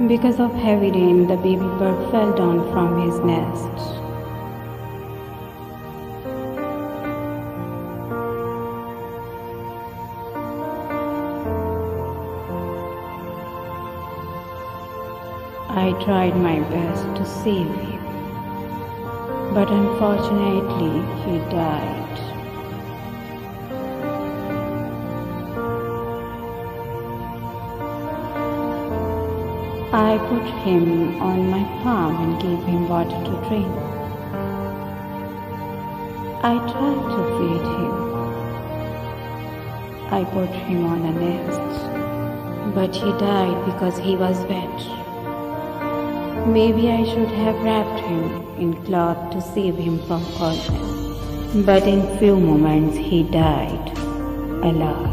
Because of heavy rain, the baby bird fell down from his nest. I tried my best to save him, but unfortunately he died. I put him on my palm and gave him water to drink. I tried to feed him. I put him on a nest, but he died because he was wet. Maybe I should have wrapped him in cloth to save him from coldness, but in few moments he died, alas.